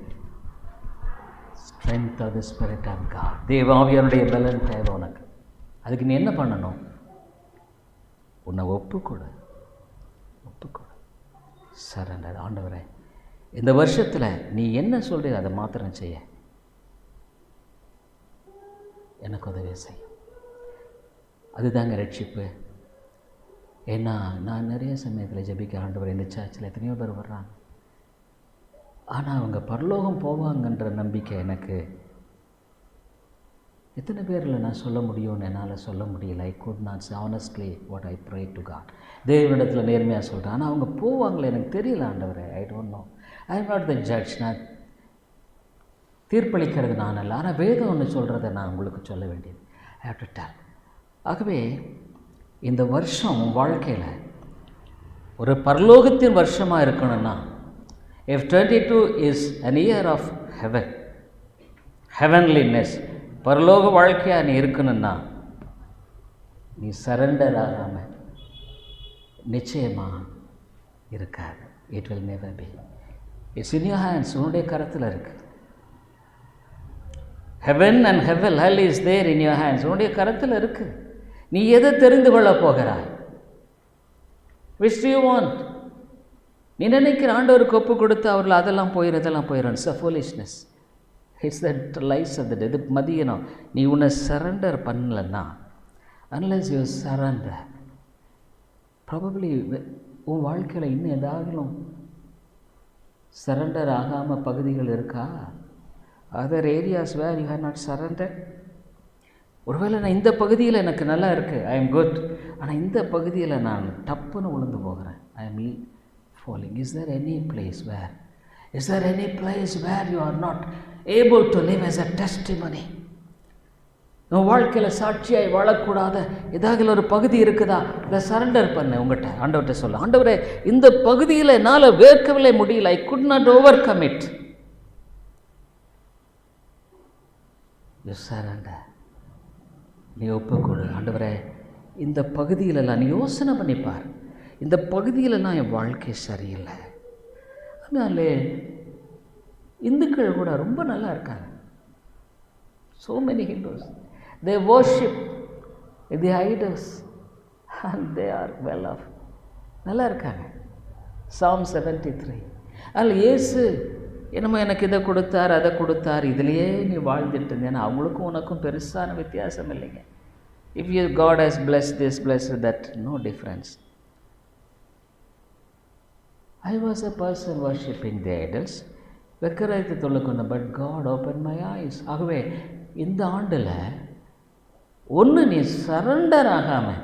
strength of the Spirit of God. தேவாவியனுடைய பலன் தேவை உனக்கு. அதுக்கு நீ என்ன பண்ணணும்? உன்னை ஒப்புக்கொடு, சரண்டர். ஆண்டவரே, இந்த வருஷத்தில் நீ என்ன சொல்கிற அதை மாத்திரம் செய்ய எனக்கு உதவி செய்யும். அதுதாங்க ரட்சிப்பு. ஏன்னா நான் நிறைய சமயத்தில் ஜெபிக்க, ஆண்டவர் இந்த சர்ச்சில் எத்தனையோ பேர் வர்றாங்க, ஆனால் அவங்க பரலோகம் போவாங்கன்ற நம்பிக்கை எனக்கு எத்தனை பேரில் நான் சொல்ல முடியும்னு என்னால் சொல்ல முடியல. I could not say honestly what I pray to God. தேவனிடத்தில் நேர்மையாக சொல்கிறேன். ஆனால் அவங்க போவாங்களே எனக்கு தெரியல ஆண்டவரே. I don't know. I am not the judge. நான் தீர்ப்பளிக்கிறது நான் அல்ல, ஆனால் வேதம் ஒன்று சொல்கிறத நான் உங்களுக்கு சொல்ல வேண்டியது. I have to tell. ஆகவே இந்த வருஷம் வாழ்க்கையில் ஒரு பரலோகத்தின் வருஷமாக இருக்கணும்னா, if 22 is an year of heaven, heavenliness, பரலோக வாழ்க்கையாக நீ இருக்கணும்னா நீ சரண்டர் ஆகாமல் நிச்சயமாக இருக்காது. It will never be. It's in your hands. உன்னுடைய கரத்தில் இருக்குது. Heaven and hell is there in your hands. உன்னுடைய கரத்தில் இருக்குது. நீ எதை தெரிந்து கொள்ள போகிறாய்? Which do you want? நீ நினைக்கிற ஆண்டவருக்கு ஒப்பு கொடுத்து அவர்கள் அதெல்லாம் போயிடும் இதெல்லாம் போயிடும். It's a foolishness. It's that lies of that. இது மதியணும். நீ உன்னை சரண்டர் பண்ணலன்னா, அன்லெஸ் யூ சரண்டர், ப்ராபப்ளி உன் வாழ்க்கையில் இன்னும் ஏதாகலும் சரண்டர் ஆகாமல் பகுதிகள் இருக்கா? Other areas where you have not surrender. ஒருவேளை நான் இந்த பகுதியில் எனக்கு நல்லா இருக்குது, ஐ எம் குட், ஆனால் இந்த பகுதியில் நான் டப்புன்னு விழுந்து போகிறேன், I am falling. Is there any place where you are not able to live as a testimony? உன் வாழ்க்கையில் சாட்சியாய் வாழக்கூடாத ஏதாவது ஒரு பகுதி இருக்குதா? இதை சரண்டர் பண்ண உங்கள்கிட்ட ஆண்டவர்கிட்ட சொல்ல, ஆண்டவரே இந்த பகுதியில் என்னால் வேர்க்கவில்லை, முடியல, I could not over come it. You surrender. நீ ஒப்புக்கொடு. ஆண்டவரே இந்த பகுதியிலெல்லாம் நீ யோசனை பண்ணிப்பார், இந்த பகுதியிலலாம் என் வாழ்க்கை சரியில்லை. அதனாலே இந்துக்கள் கூட ரொம்ப நல்லா இருக்காங்க. so many Hindus, they worship the idols and they are well off. நல்லா இருக்காங்க. Psalm 73. அதில் இயேசு என்னமோ எனக்கு இதை கொடுத்தார் அதை கொடுத்தார், இதிலேயே நீ வாழ்ந்துட்டு இருந்தேன்னா அவங்களுக்கும் உனக்கும் பெருசான வித்தியாசம் இல்லைங்க. if you God has blessed this, blessed that, no difference. I was a person worshipping the idols. வெக்கரைத்து தொழுக்கொண்ட, but God open my eyes. ஆகவே இந்த ஆண்டில் ஒன்று நீ சரண்டர் ஆகாமல்,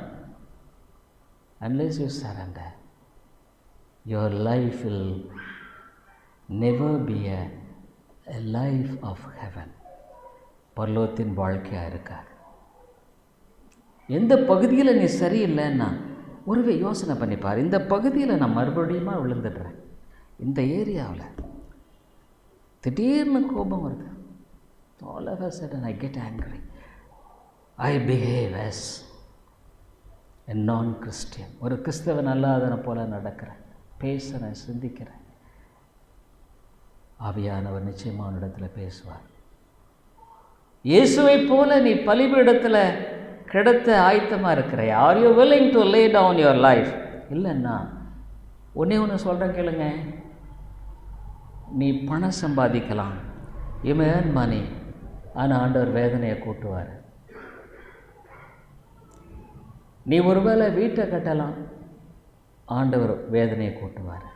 unless you surrender, your life will never be a life of heaven. பரலோகத்தின் வாழ்க்கையாக இருக்காது. எந்த பகுதியில் நீ சரியில்லைன்னா ஒருவே யோசனை பண்ணிப்பார், இந்த பகுதியில் நான் மறுபடியும் விழுந்துடுறேன், இந்த ஏரியாவில் திடீர்னு கோபம் வருது, all of a sudden I get angry, I behave as a non-Christian. ஒரு கிறிஸ்தவன் அல்லாதவனை போல நடக்கிறேன், பேசுகிறேன், சிந்திக்கிறேன். ஆவியானவர் நிச்சயமாக அவனிடத்தில் பேசுவார். இயேசுவை போல நீ பலிபீடத்தில் கிடத்த ஆயத்தமாக இருக்கிற, are you willing to lay down your life? இல்லைன்னா ஒன்று சொல்கிறேன் கேளுங்க, நீ பணம் சம்பாதிக்கலாம், you may earn money, ஆனால் ஆண்டவர் வேதனையை கூட்டுவார். நீ ஒருவேளை வீட்டை கட்டலாம், ஆண்டவர் வேதனையை கூட்டுவார்.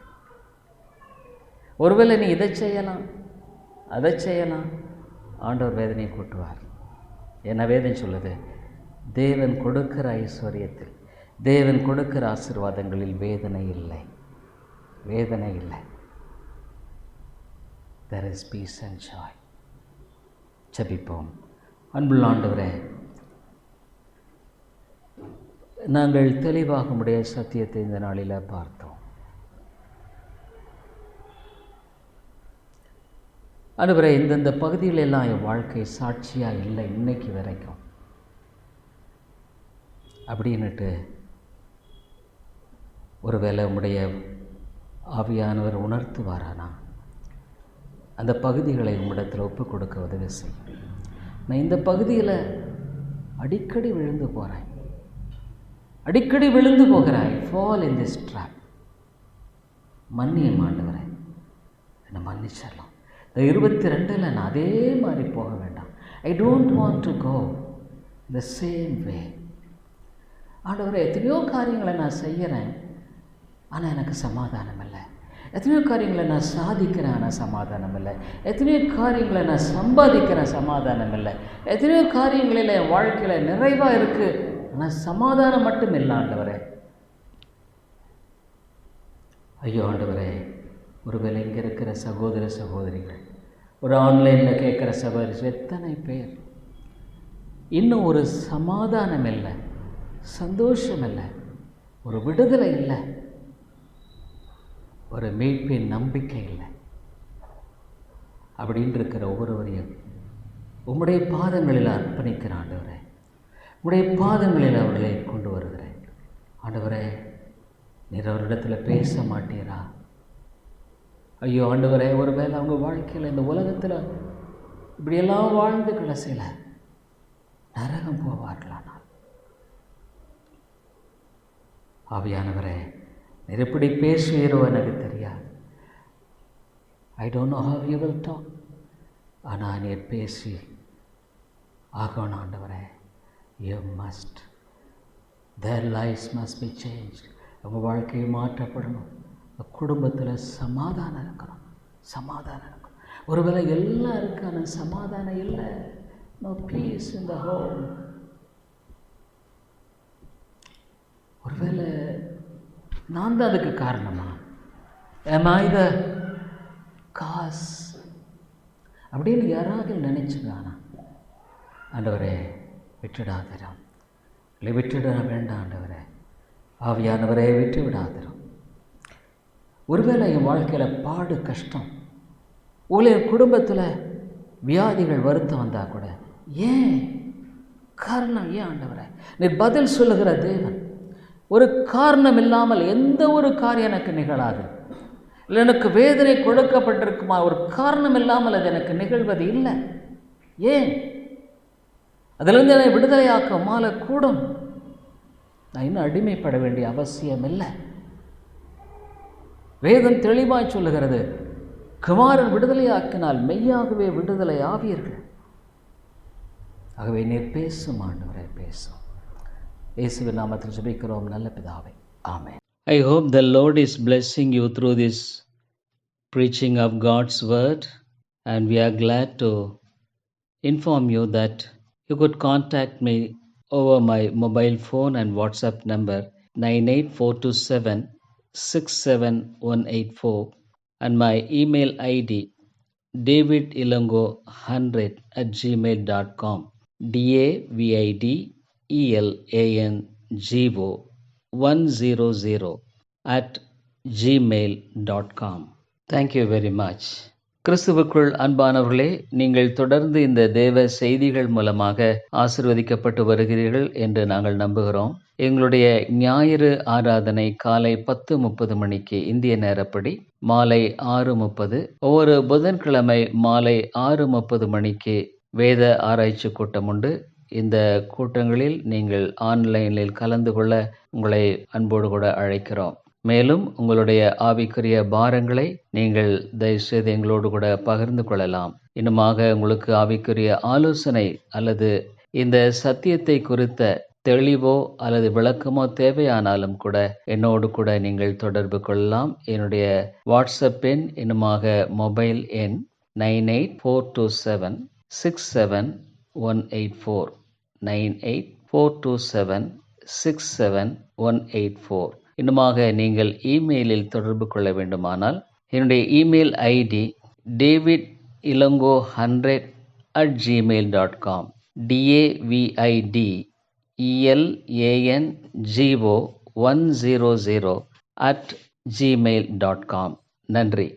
ஒருவேளை நீ இதை செய்யலாம் அதை செய்யலாம், ஆண்டவர் வேதனையை கூட்டுவார். என்ன வேதனை சொல்லுது? தேவன் கொடுக்கிற ஐஸ்வர்யத்தில், தேவன் கொடுக்கிற ஆசீர்வாதங்களில் வேதனை இல்லை, வேதனை இல்லை. There is peace and joy. ஜெபிப்போம். அன்புள்ள ஆண்டவரே, நாங்கள் தெளிவாக உம்முடைய சத்தியத்தை இந்த நாளில் பார்த்தோம். ஆண்டவரே, இந்தந்த பகுதிகளெல்லாம் என் வாழ்க்கை சாட்சியாக இல்லை இன்னைக்கு வரைக்கும் அப்படின்னுட்டு ஒருவேளை உம்முடைய ஆவியானவர் உணர்த்துவாரானா, அந்த பகுதிகளை உம்மிடத்தில் ஒப்பு கொடுக்க உதவி செய்யும். நான் இந்த பகுதியில் அடிக்கடி விழுந்து போகிறேன், அடிக்கடி விழுந்து போகிறேன். I fall in this trap. மன்னியம் ஆண்டவரே, என்னை மன்னிச்சிடலாம். இந்த 22 நான் அதே மாதிரி போக வேண்டாம். I don't want to go the same way. ஆண்டவரே, எத்தனையோ காரியங்களை நான் செய்கிறேன், ஆனால் எனக்கு சமாதானம் இல்லை. எத்தனையோ காரியங்களை நான் சாதிக்கிறேன், ஆனால் சமாதானம் இல்லை. எத்தனையோ காரியங்களை நான் சம்பாதிக்கிறேன், சமாதானம் இல்லை. எத்தனையோ காரியங்களில் என் வாழ்க்கையில் நிறைவாக இருக்குது, ஆனால் சமாதானம் மட்டும் இல்லை. ஆண்டவரே, ஐயோ ஆண்டவரே, ஒருவேளை இங்கே இருக்கிற சகோதர சகோதரிகள் ஒரு ஆன்லைனில் கேட்குற சகோதரி எத்தனை பேர் இன்னும் ஒரு சமாதானம் இல்லை, சந்தோஷம் இல்லை, ஒரு விடுதலை இல்லை, ஒரு மீட்பின் நம்பிக்கை இல்லை. அப்படின்னு இருக்கிற ஒவ்வொருவரையும் உம்முடைய பாதங்களில் அர்ப்பணிக்கிற ஆண்டவரே, உம்முடைய பாதங்களில் அவர்களை கொண்டு வருகிறேன். ஆண்டவரே, நீர் அவரிடத்தில் பேச மாட்டீரா? ஐயோ ஆண்டவரே, ஒருவேளை அவங்க வாழ்க்கையில் இந்த உலகத்தில் இப்படியெல்லாம் வாழ்ந்து கடைசியில் நரகம் போவார்களானால், ஆவியானவரே, நீர் எப்படி பேசுவீரோ எனக்கு தெரியாது. I don't know how you will talk. ஆனால் நீர் பேசி ஆகணும் ஆண்டவரே. You must, their lifes must be change. உங்கள் வாழ்க்கையை மாற்றப்படணும். குடும்பத்தில் சமாதானம் இருக்கணும், சமாதானம் இருக்கணும். ஒருவேளை எல்லாம் இருக்கு, ஆனால் சமாதானம் இல்லை. No peace in the home. ஒருவேளை நான் தான் அதுக்கு காரணமா? am I the cause அப்படின்னு யாராவது நினைச்சுதானா? ஆண்டவரே, விட்டுடாதிரும், இல்லை விட்டுட வேண்டாம் ஆண்டவரே. ஆவியானவரே, விட்டு விடாதிரும். ஒருவேளை என் வாழ்க்கையில் பாடு, கஷ்டம், உங்களை குடும்பத்தில் வியாதிகள், வருத்தம் வந்தால் கூட ஏன் காரணம்? ஏன் ஆண்டவரே? நீர் பதில் சொல்லுகிற தேவன். ஒரு காரணம் இல்லாமல் எந்த ஒரு காரியம் எனக்கு நிகழாது. இல்லை எனக்கு வேதனை கொடுக்கப்பட்டிருக்குமா, ஒரு காரணம் இல்லாமல் அது எனக்கு நிகழ்வது இல்லை. ஏன்? அதிலிருந்து என்னை விடுதலையாக்க மால கூடும். நான் இன்னும் அடிமைப்பட வேண்டிய அவசியம் இல்லை. வேதம் தெளிவாய் சொல்லுகிறது, குமாரன் விடுதலையாக்கினால் மெய்யாகவே விடுதலை ஆவீர்கள். ஆகவே நீர் பேசும் ஆண்டவரே, பேசும். இயேசுவின் நாமத்தில் ஜெபிக்கிறோம் நல்ல பிதாவே, ஆமென். I hope the Lord is blessing you through this preaching of God's word, and we are glad to inform you that you could contact me over my mobile phone and WhatsApp number 98427-67184 and my email ID davidilongo100@gmail.com, davidilongo100@gmail.com. Thank you very much. கிறிஸ்துவுக்குள் அன்பானவர்களே, நீங்கள் தொடர்ந்து இந்த தேவ செய்திகள் மூலமாக ஆசீர்வதிக்கப்பட்டு வருகிறீர்கள் என்று நாங்கள் நம்புகிறோம். எங்களுடைய ஞாயிறு ஆராதனை காலை 10:30 மணிக்கு இந்திய நேரப்படி, மாலை 6:30, ஒவ்வொரு புதன்கிழமை மாலை 6:30 மணிக்கு வேத ஆராய்ச்சி கூட்டம் உண்டு. இந்த கூட்டங்களில் நீங்கள் ஆன்லைனில் கலந்து கொள்ள உங்களை அன்போடு கூட அழைக்கிறோம். மேலும் உங்களுடைய ஆவிக்குரிய பாரங்களை நீங்கள் தயவுசெய்து எங்களோடு கூட பகிர்ந்து கொள்ளலாம். இன்னுமாக உங்களுக்கு ஆவிக்குரிய ஆலோசனை அல்லது இந்த சத்தியத்தை குறித்த தெளிவோ அல்லது விளக்கமோ தேவையானாலும் கூட என்னோடு கூட நீங்கள் தொடர்பு கொள்ளலாம். என்னுடைய வாட்ஸ்அப் எண், இன்னுமாக மொபைல் எண் 9842767184 9842767184. இன்னுமாக நீங்கள் இமெயிலில் தொடர்பு கொள்ள வேண்டுமானால் என்னுடைய இமெயில் ஐடி davidilongo100@gmail.com, davidilongo100@gmail.com. நன்றி.